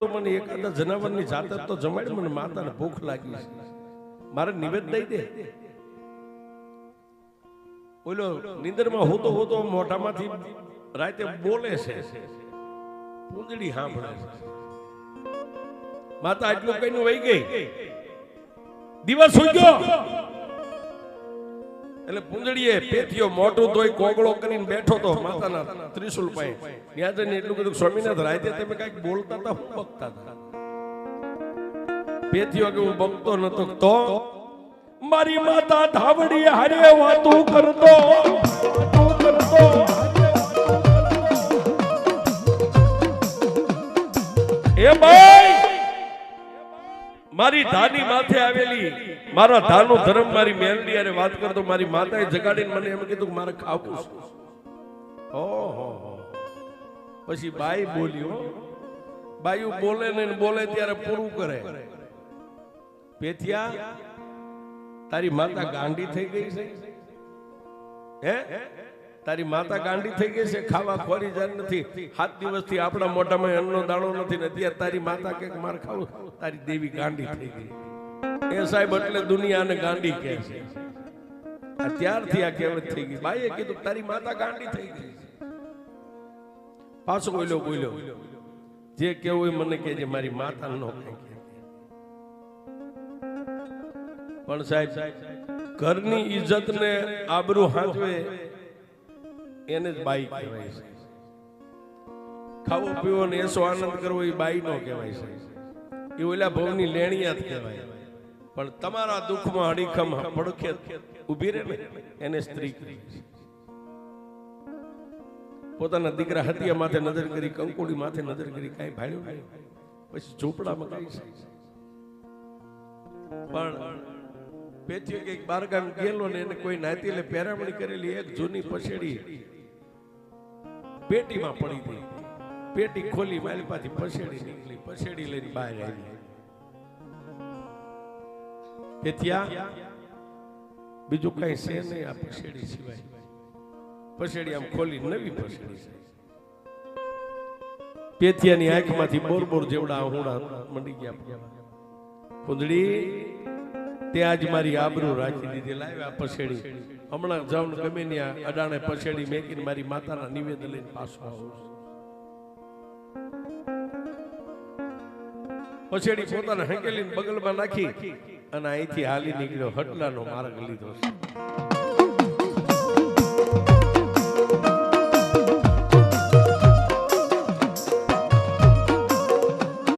તો મને એકાદા જનાવરની જાત તો જમાડી, મને માતાને ભૂખ લાગી છે, મારે નિવેદ દઈ દે. ઓલો નીંદરમાં હોતો હોતો મોઢામાંથી રાતે બોલે છે, પૂંજડી સાંભળે છે. માતા આટલું કઈને વહી ગઈ, દિવસ સુઈ ગયો એટલે પૂંજડીએ પેથીઓ મોટું ધોઈ કોગળો કરીને બેઠો તો માતાના ત્રિશુલ પાસે. ત્યાં જઈને એટલું બધું સ્વામીનાથ રાતે તમે કઈક બોલતા હતા, હું બકતા હતા. પેથીઓ કે હું બકતો નતો તો મારી માતા ધાવડી હારે વાતું કરતો એ ભાઈ, મારી ધાની માથે આવેલી મારા ધાનું ધર્મ મારી મેલડી અને વાત કરતો મારી માતાએ જગાડીને મને એમ કીધું કે મારે ખાવું છે. ઓહો, પછી બાઈ બોલ્યો. બાયું બોલે ને બોલે ત્યારે પૂરું કરે. પેથિયા, તારી માતા ગાંડી થઈ ગઈ છે? હે, તારી માતા ગાંડી થઈ ગઈ છે? ખાવા ખોરી જ નથી, 7 દિવસથી આપણા મોઢામાં અન્નનો દાણો નથી ને અત્યારે તારી માતા કે માર ખાવું? તારી દેવી ગાંડી થઈ ગઈ. એ સાહેબ એટલે દુનિયાને ગાંડી કહે છે. અત્યારથી આ કહેવત થઈ ગઈ. બાઈએ કીધું તારી માતા ગાંડી થઈ ગઈ. પાછો બોલ્યો જે કેવું મને કહેજે, મારી માતા નો કઈ. પણ સાહેબ, ઘરની ઇજ્જત ને આબરૂ હાંચવે એને જ બાઈ કહેવાય છે. ખાવો પીવો ને એસો આનંદ કરવો એ બાઈ નો કહેવાય છે, એ ઓલા ભવની લેણિયા જ કહેવાય. પણ તમારા દુઃખમાં હડીખમ પડખે ઊભી રહે ને એને સ્ત્રી કહે છે. પોતાના દીકરા હતિયા માથે નજર કરી, કંકોડી માથે નજર કરી, કાંઈ ભાડ્યું પછી ઝૂંપડામાં કઈ છે. પણ પેથીઓ કે બારગામ ગયેલો ને એને કોઈ નાતી એટલે પહેરામણી કરેલી એક જૂની પછેડી પેટીમાં પડી ગઈ. પેટી ખોલી, મારી પાછી પછેડી નીકળી, પછેડી લઈને બહાર આવી. પેથિયા, બીજું કઈ છે નહીં આ પછેડી સિવાય. પછેડી આમ ખોલી, નવી પછેડી છે. પેથિયાની આંખમાંથી બોર જેવડા આહુડા મંડી ગયા. પૂંજડી, તે આજ મારી આબરૂ રાખી દીધી. લાવ્યા પછેડી, હમણાં જાઉં ગમે ત્યાં અડાણે પછેડી મેકીને મારી માતાના નિવેદન લઈને પાછો આવું. પછેડી પોતાના હંકેલીને બગલમાં નાખી અને અહીંથી હાલી નીકળ્યો. હટલાનો માર્ગ લીધો છે.